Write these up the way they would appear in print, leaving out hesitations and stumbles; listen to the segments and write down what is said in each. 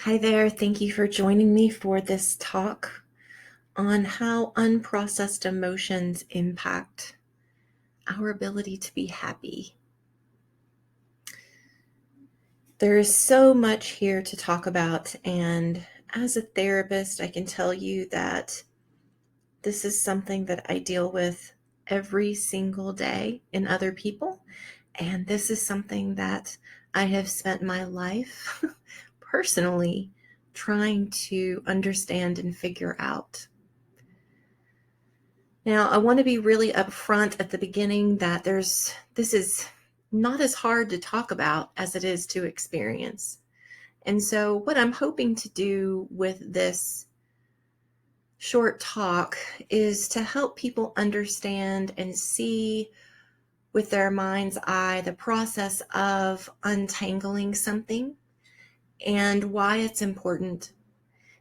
Hi there. Thank you for joining me for this talk on how unprocessed emotions impact our ability to be happy. There is so much here to talk about, and as a therapist, I can tell you that this is something that I deal with every single day in other people, and this is something that I have spent my life personally trying to understand and figure out. Now, I want to be really upfront at the beginning that this is not as hard to talk about as it is to experience. And so, what I'm hoping to do with this short talk is to help people understand and see with their mind's eye the process of untangling something and why it's important,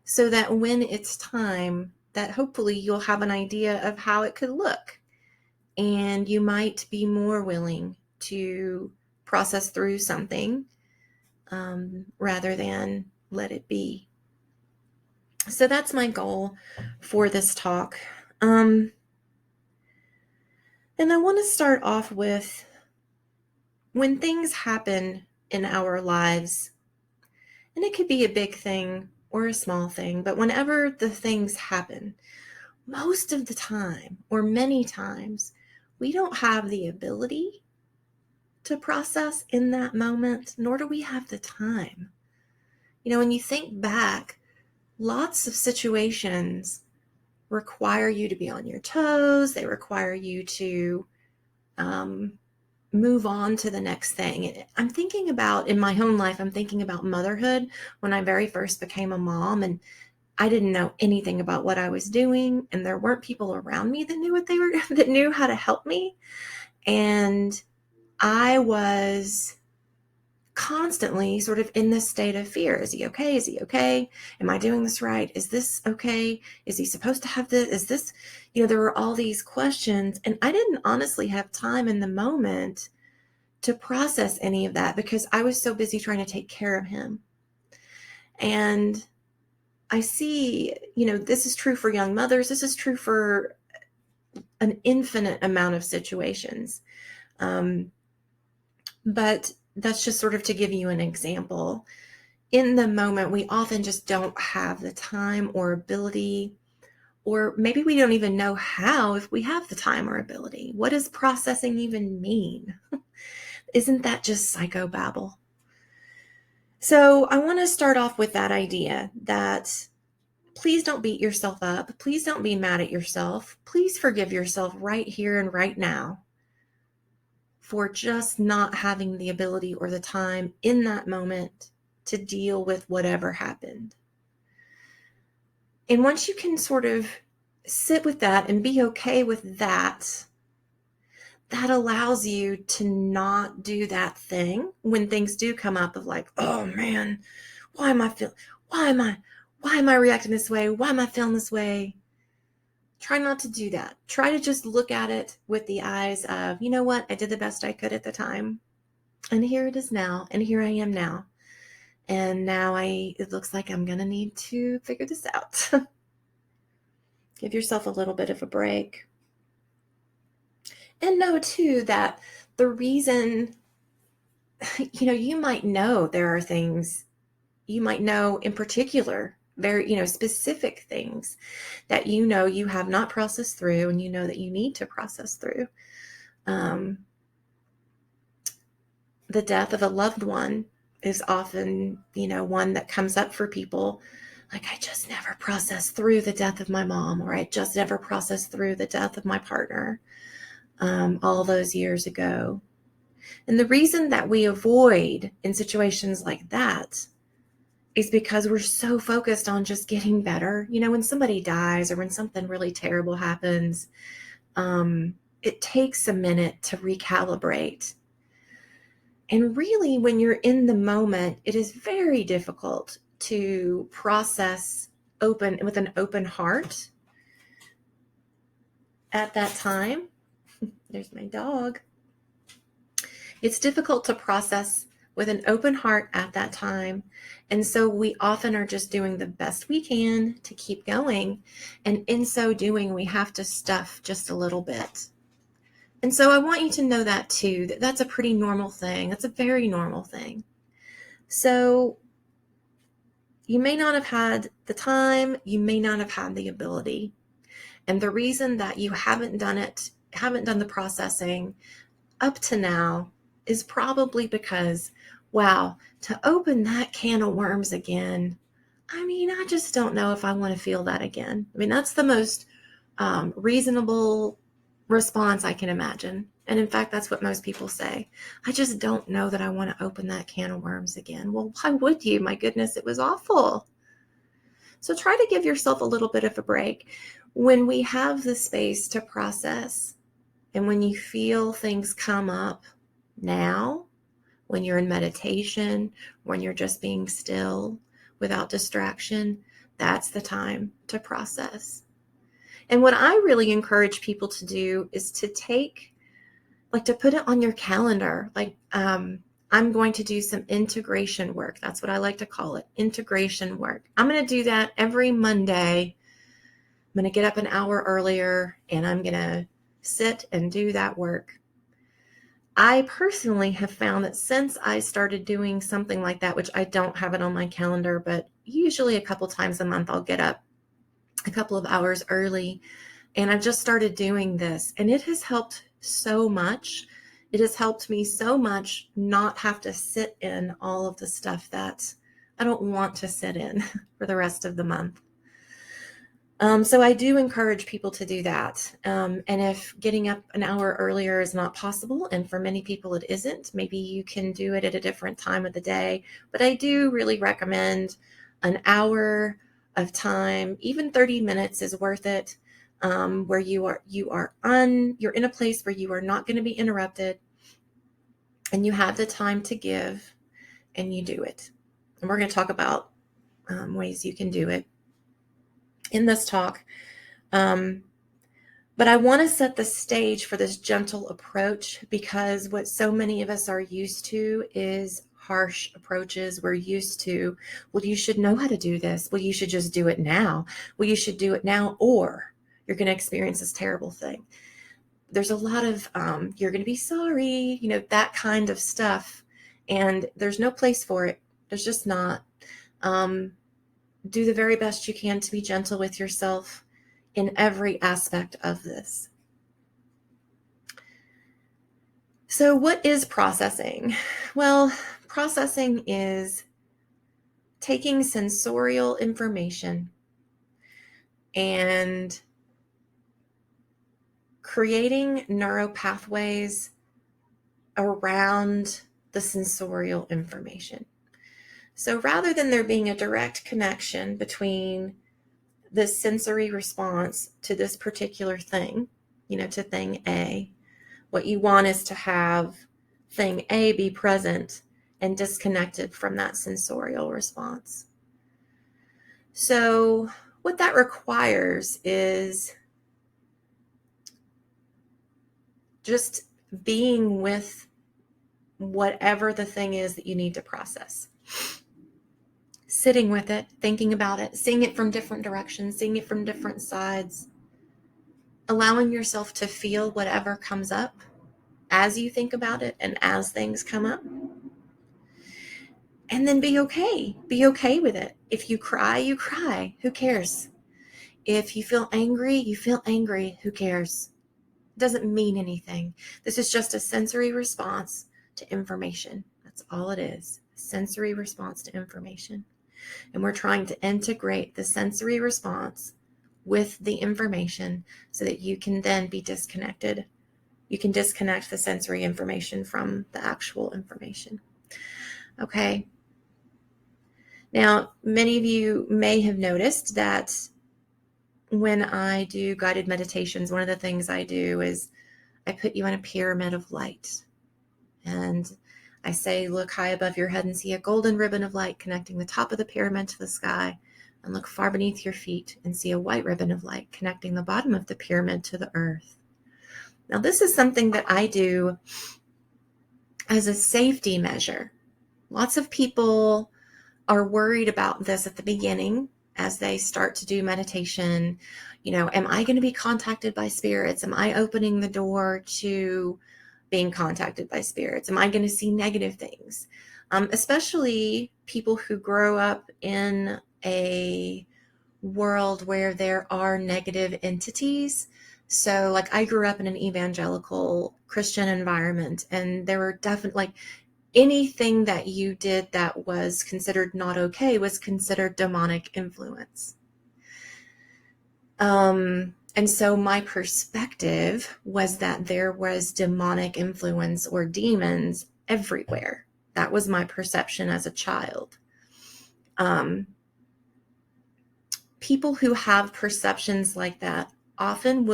so that when it's time, that hopefully you'll have an idea of how it could look. And you might be more willing to process through something rather than let it be. So that's my goal for this talk. And I want to start off with when things happen in our lives, and it could be a big thing or a small thing, but whenever the things happen, most of the time, or many times, we don't have the ability to process in that moment, nor do we have the time. When you think back, lots of situations require you to be on your toes. They require you to move on to the next thing. I'm thinking about, in my own life, I'm thinking about motherhood when I very first became a mom, and I didn't know anything about what I was doing, and there weren't people around me that knew that knew how to help me. And I was constantly sort of in this state of fear. Is he okay? Is he okay? Am I doing this right? Is this okay? Is he supposed to have this? Is this, there were all these questions, and I didn't honestly have time in the moment to process any of that because I was so busy trying to take care of him. And I see, this is true for young mothers. This is true for an infinite amount of situations. But that's just sort of to give you an example. In the moment, we often just don't have the time or ability, or maybe we don't even know how, if we have the time or ability. What does processing even mean? Isn't that just psychobabble? So I want to start off with that idea that please don't beat yourself up. Please don't be mad at yourself. Please forgive yourself right here and right now for just not having the ability or the time in that moment to deal with whatever happened. And once you can sort of sit with that and be okay with that, that allows you to not do that thing when things do come up of like, oh man, why am I reacting this way? Why am I feeling this way? Try not to do that. Try to just look at it with the eyes of, you know what? I did the best I could at the time. And here it is now. And here I am now. And now it looks like I'm going to need to figure this out. Give yourself a little bit of a break. And know too that the reason, you might know there are things, you might know in particular, very, specific things that you have not processed through, and that you need to process through. The death of a loved one is often, one that comes up for people. Like, I just never processed through the death of my mom, or I just never processed through the death of my partner all those years ago. And the reason that we avoid in situations like that is because we're so focused on just getting better. When somebody dies or when something really terrible happens, it takes a minute to recalibrate. And really, when you're in the moment, it is very difficult to process with an open heart at that time. There's my dog. It's difficult to process with an open heart at that time. And so we often are just doing the best we can to keep going. And in so doing, we have to stuff just a little bit. And so I want you to know that too, that that's a pretty normal thing. That's a very normal thing. So you may not have had the time, you may not have had the ability. And the reason that you haven't done the processing up to now is probably because, wow, to open that can of worms again, I just don't know if I want to feel that again. That's the most reasonable response I can imagine. And in fact, that's what most people say. I just don't know that I want to open that can of worms again. Well, why would you? My goodness, it was awful. So try to give yourself a little bit of a break. When we have the space to process, and when you feel things come up now, when you're in meditation, when you're just being still without distraction, that's the time to process. And what I really encourage people to do is to to put it on your calendar. I'm going to do some integration work. That's what I like to call it, integration work. I'm going to do that every Monday. I'm going to get up an hour earlier and I'm going to sit and do that work. I personally have found that since I started doing something like that, which I don't have it on my calendar, but usually a couple times a month, I'll get up a couple of hours early and I've just started doing this, and it has helped so much. It has helped me so much not have to sit in all of the stuff that I don't want to sit in for the rest of the month. So I do encourage people to do that. And if getting up an hour earlier is not possible, and for many people it isn't, maybe you can do it at a different time of the day. But I do really recommend an hour of time. Even 30 minutes is worth it, where you're in a place where you are not going to be interrupted, and you have the time to give, and you do it. And we're going to talk about ways you can do it in this talk. But I want to set the stage for this gentle approach, because what so many of us are used to is harsh approaches. We're used to, well, you should know how to do this. Well, you should just do it now. Well, you should do it now, or you're going to experience this terrible thing. There's a lot of, you're going to be sorry, that kind of stuff. And there's no place for it. There's just not. Do the very best you can to be gentle with yourself in every aspect of this. So what is processing? Well, processing is taking sensorial information and creating neuropathways around the sensorial information. So rather than there being a direct connection between the sensory response to this particular thing, to thing A, what you want is to have thing A be present and disconnected from that sensorial response. So what that requires is just being with whatever the thing is that you need to process. Sitting with it, thinking about it, seeing it from different directions, seeing it from different sides, allowing yourself to feel whatever comes up as you think about it and as things come up. And then be okay. Be okay with it. If you cry, you cry. Who cares? If you feel angry, you feel angry. Who cares? It doesn't mean anything. This is just a sensory response to information. That's all it is. A sensory response to information. And we're trying to integrate the sensory response with the information so that you can then be disconnected. You can disconnect the sensory information from the actual information. Okay. Now, many of you may have noticed that when I do guided meditations, one of the things I do is I put you in a pyramid of light. And I say, look high above your head and see a golden ribbon of light connecting the top of the pyramid to the sky, and look far beneath your feet and see a white ribbon of light connecting the bottom of the pyramid to the earth. Now, this is something that I do as a safety measure. Lots of people are worried about this at the beginning as they start to do meditation. Am I going to be contacted by spirits? Am I opening the door to being contacted by spirits? Am I going to see negative things? Especially people who grow up in a world where there are negative entities. So, like, I grew up in an evangelical Christian environment, and there were definitely, anything that you did that was considered not okay was considered demonic influence. And so my perspective was that there was demonic influence or demons everywhere. That was my perception as a child. People who have perceptions like that often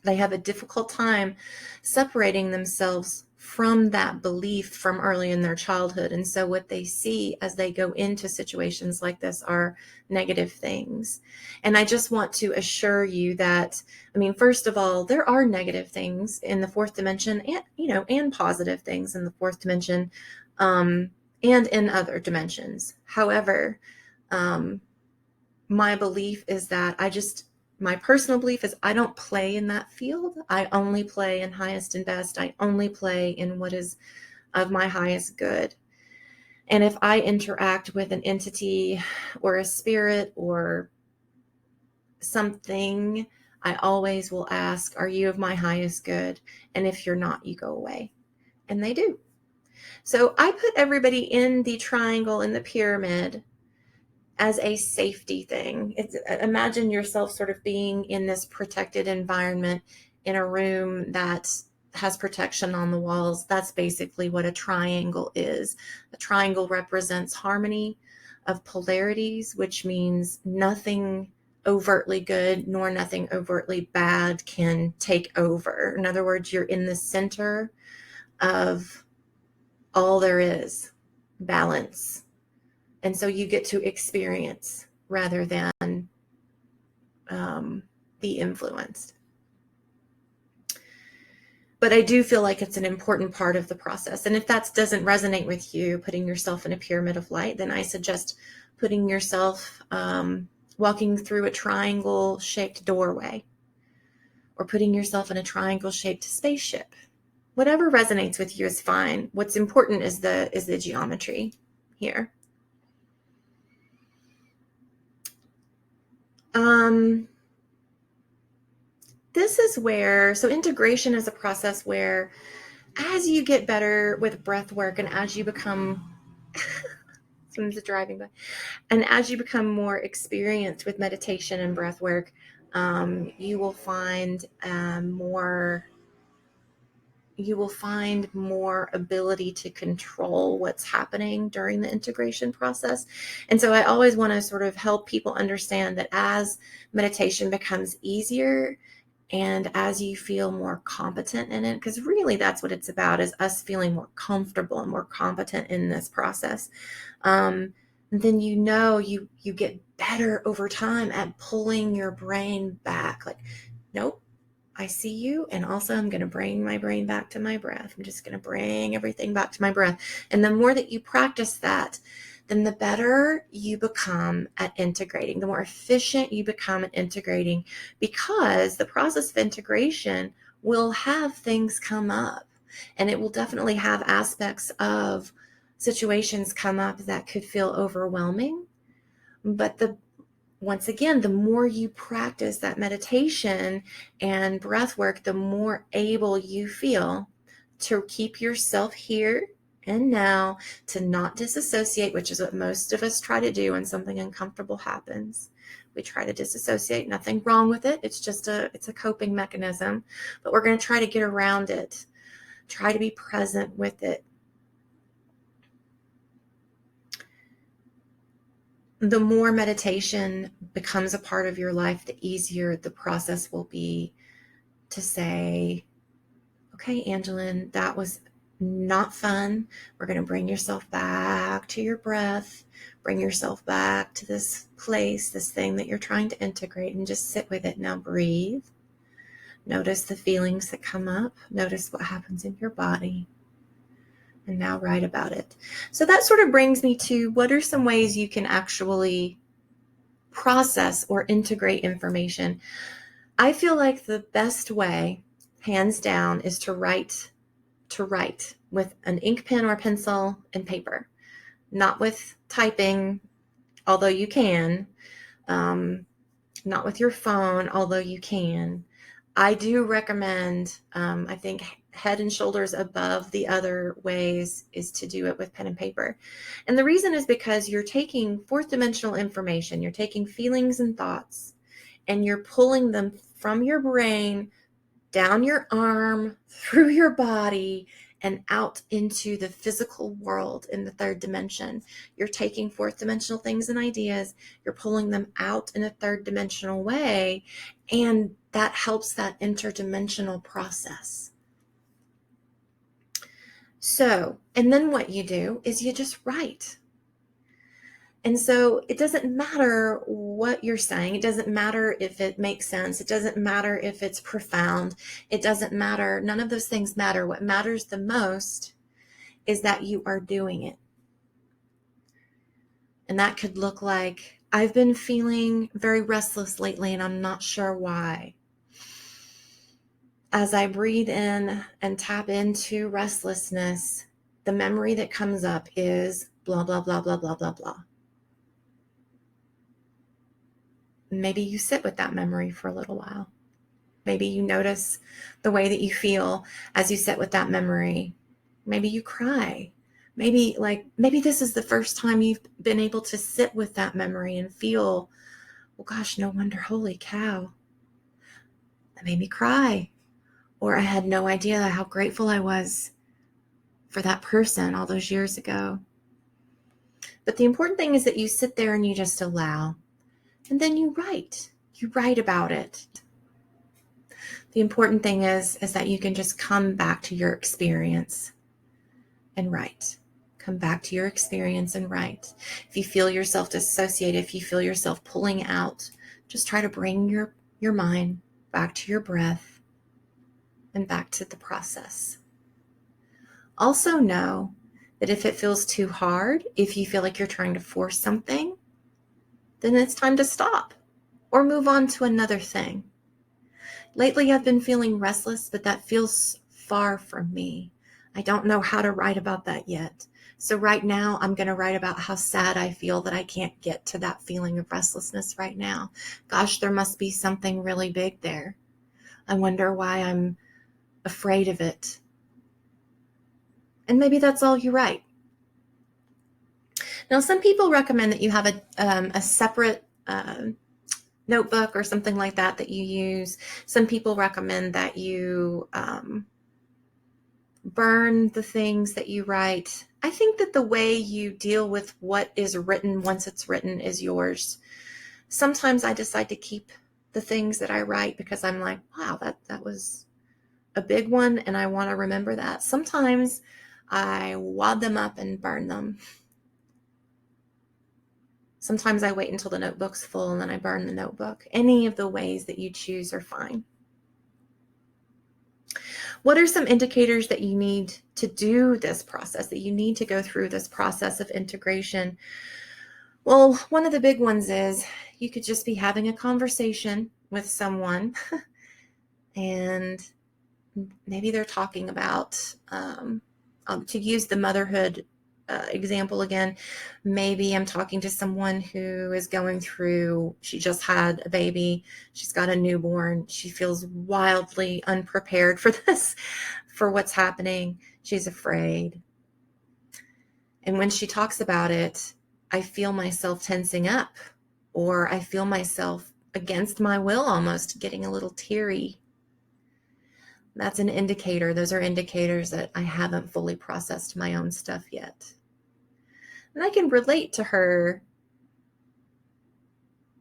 they have a difficult time separating themselves from that belief from early in their childhood. And so what they see as they go into situations like this are negative things. And I just want to assure you that, first of all, there are negative things in the fourth dimension, and positive things in the fourth dimension, and in other dimensions. However, my belief is that my personal belief is I don't play in that field. I only play in highest and best. I only play in what is of my highest good. And if I interact with an entity or a spirit or something, I always will ask, are you of my highest good? And if you're not, you go away. And they do. So I put everybody in the triangle in the pyramid as a safety thing. Imagine yourself sort of being in this protected environment in a room that has protection on the walls. That's basically what a triangle is. A triangle represents harmony of polarities, which means nothing overtly good nor nothing overtly bad can take over. In other words, you're in the center of all there is, balance. And so you get to experience rather than be influenced. But I do feel like it's an important part of the process. And if that doesn't resonate with you, putting yourself in a pyramid of light, then I suggest putting yourself, walking through a triangle-shaped doorway, or putting yourself in a triangle-shaped spaceship. Whatever resonates with you is fine. What's important is the geometry here. This is where, so integration is a process where as you get better with breath work and as you become, someone's driving by, and as you become more experienced with meditation and breath work, you will find more ability to control what's happening during the integration process. And so I always want to sort of help people understand that as meditation becomes easier and as you feel more competent in it, because really that's what it's about, is us feeling more comfortable and more competent in this process, then you get better over time at pulling your brain back. Like, nope, I see you, and also I'm going to bring my brain back to my breath. I'm just going to bring everything back to my breath. And the more that you practice that, then the better you become at integrating, the more efficient you become at integrating, because the process of integration will have things come up, and it will definitely have aspects of situations come up that could feel overwhelming. But once again, the more you practice that meditation and breath work, the more able you feel to keep yourself here and now, to not disassociate, which is what most of us try to do when something uncomfortable happens. We try to disassociate. Nothing wrong with it. It's just it's a coping mechanism, but we're going to try to get around it. Try to be present with it. The more meditation becomes a part of your life, the easier the process will be to say, okay, Angelyn, that was not fun. We're going to bring yourself back to your breath, bring yourself back to this place, this thing that you're trying to integrate, and just sit with it. Now breathe. Notice the feelings that come up. Notice what happens in your body. and now write about it. So that sort of brings me to, what are some ways you can actually process or integrate information? I feel like the best way, hands down, is to write with an ink pen or pencil and paper, not with typing, although you can, not with your phone, although you can. I do recommend, I think head and shoulders above the other ways is to do it with pen and paper. And the reason is because you're taking fourth dimensional information, you're taking feelings and thoughts, and you're pulling them from your brain down your arm, through your body, and out into the physical world in the third dimension. You're taking fourth dimensional things and ideas, you're pulling them out in a third dimensional way, and that helps that interdimensional process. So, and then what you do is you just write. And so it doesn't matter what you're saying. It doesn't matter if it makes sense. It doesn't matter if it's profound. It doesn't matter. None of those things matter. What matters the most is that you are doing it. And that could look like, I've been feeling very restless lately and I'm not sure why. As I breathe in and tap into restlessness, the memory that comes up is blah, blah, blah, blah, blah, blah, blah. Maybe you sit with that memory for a little while. Maybe you notice the way that you feel as you sit with that memory. Maybe you cry. Maybe this is the first time you've been able to sit with that memory and feel, well, gosh, no wonder, holy cow, that made me cry. Or I had no idea how grateful I was for that person all those years ago. But the important thing is that you sit there and you just allow. And then you write. You write about it. The important thing is that you can just come back to your experience and write. Come back to your experience and write. If you feel yourself dissociated, if you feel yourself pulling out, just try to bring your mind back to your breath and back to the process. Also know that if it feels too hard, if you feel like you're trying to force something, then it's time to stop or move on to another thing. Lately, I've been feeling restless, but that feels far from me. I don't know how to write about that yet. So right now, I'm going to write about how sad I feel that I can't get to that feeling of restlessness right now. Gosh, there must be something really big there. I wonder why I'm afraid of it. And maybe that's all you write. Now, some people recommend that you have a separate notebook or something like that you use. Some people recommend that you burn the things that you write. I think that the way you deal with what is written once it's written is yours. Sometimes I decide to keep the things that I write because I'm like, wow, that was a big one and I want to remember that. Sometimes I wad them up and burn them. Sometimes I wait until the notebook's full and then I burn the notebook. Any of the ways that you choose are fine. What are some indicators that you need to do this process, that you need to go through this process of integration? Well, one of the big ones is you could just be having a conversation with someone and maybe they're talking about, to use the motherhood example again, maybe I'm talking to someone who is going through, she just had a baby, she's got a newborn, she feels wildly unprepared for this, for what's happening, she's afraid. And when she talks about it, I feel myself tensing up, or I feel myself against my will almost getting a little teary. That's an indicator. Those are indicators that I haven't fully processed my own stuff yet. And I can relate to her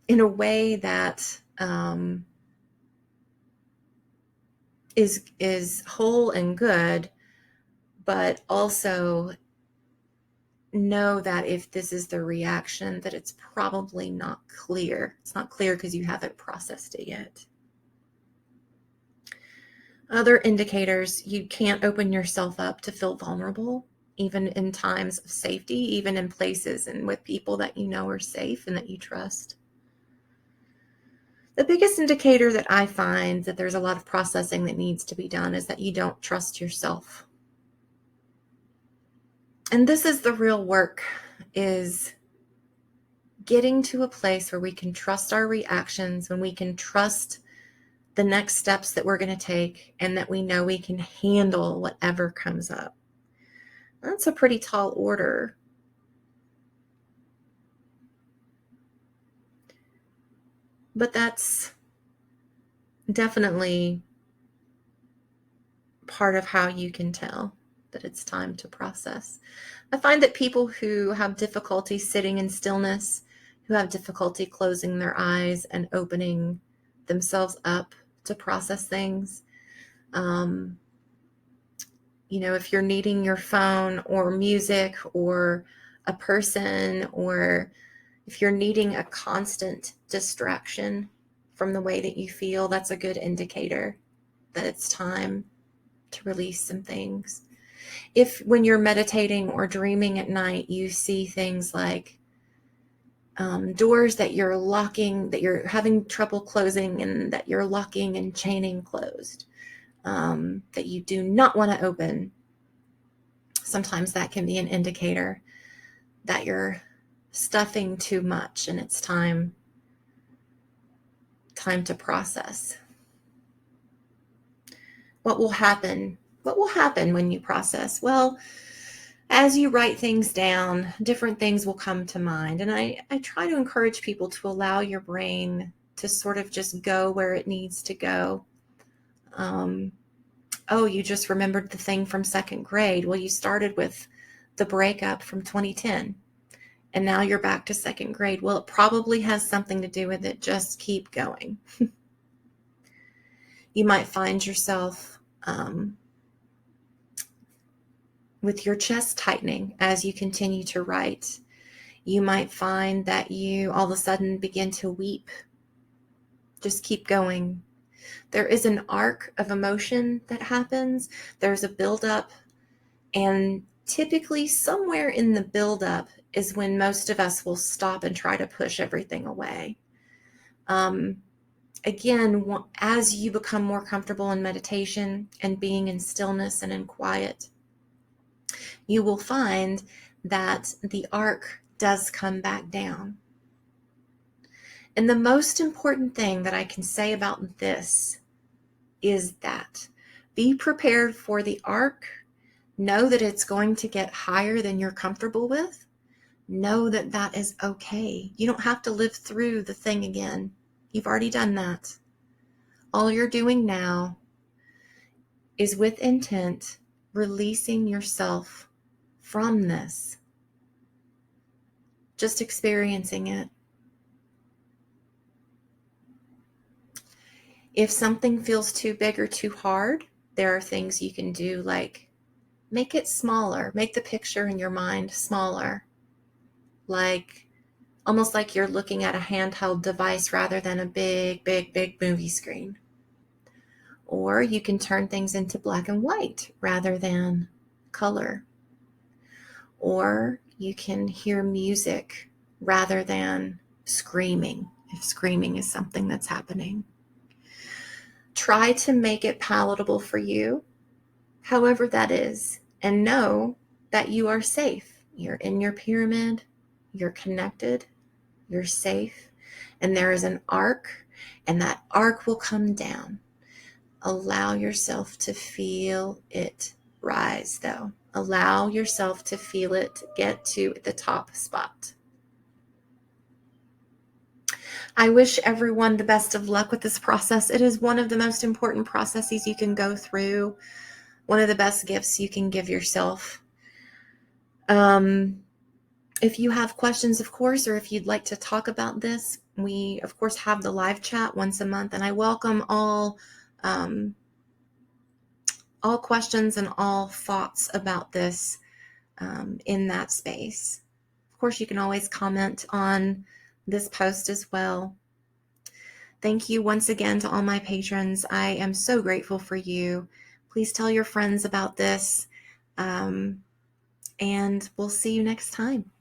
in a way that is whole and good, but also know that if this is the reaction, that it's probably not clear. It's not clear because you haven't processed it yet. Other indicators, you can't open yourself up to feel vulnerable even in times of safety, even in places and with people that you know are safe and that you trust. The biggest indicator that I find that there's a lot of processing that needs to be done is that you don't trust yourself. And this is the real work, is getting to a place where we can trust our reactions, when we can trust the next steps that we're going to take, and that we know we can handle whatever comes up. That's a pretty tall order. But that's definitely part of how you can tell that it's time to process. I find that people who have difficulty sitting in stillness, who have difficulty closing their eyes and opening themselves up to process things, if you're needing your phone or music or a person, or if you're needing a constant distraction from the way that you feel, that's a good indicator that it's time to release some things. If when you're meditating or dreaming at night, you see things like doors that you're locking, that you're having trouble closing, and that you're locking and chaining closed, that you do not want to open, sometimes that can be an indicator that you're stuffing too much and it's time to process. What will happen? What will happen when you process? Well, as you write things down, different things will come to mind. And I try to encourage people to allow your brain to sort of just go where it needs to go. Oh, you just remembered the thing from second grade. Well, you started with the breakup from 2010, and now you're back to second grade. Well, it probably has something to do with it. Just keep going. You might find yourself with your chest tightening as you continue to write. You might find that you all of a sudden begin to weep. Just keep going. There is an arc of emotion that happens. There's a buildup, and typically somewhere in the buildup is when most of us will stop and try to push everything away. Again, as you become more comfortable in meditation and being in stillness and in quiet, you will find that the arc does come back down. And the most important thing that I can say about this is that be prepared for the arc. Know that it's going to get higher than you're comfortable with. Know that that is okay. You don't have to live through the thing again. You've already done that. All you're doing now is, with intent, releasing yourself from this. Just experiencing it. If something feels too big or too hard, there are things you can do, like make it smaller. Make the picture in your mind smaller. Like almost like you're looking at a handheld device rather than a big, big, big movie screen. Or you can turn things into black and white rather than color. Or you can hear music rather than screaming, if screaming is something that's happening. Try to make it palatable for you, however that is, and know that you are safe. You're in your pyramid, you're connected, you're safe, and there is an arc, and that arc will come down. Allow yourself to feel it rise, though. Allow yourself to feel it get to the top spot. I wish everyone the best of luck with this process. It is one of the most important processes you can go through, one of the best gifts you can give yourself. If you have questions, of course, or if you'd like to talk about this, we, of course, have the live chat once a month, and I welcome all questions and all thoughts about this in that space. Of course, you can always comment on this post as well. Thank you once again to all my patrons. I am so grateful for you. Please tell your friends about this. and we'll see you next time.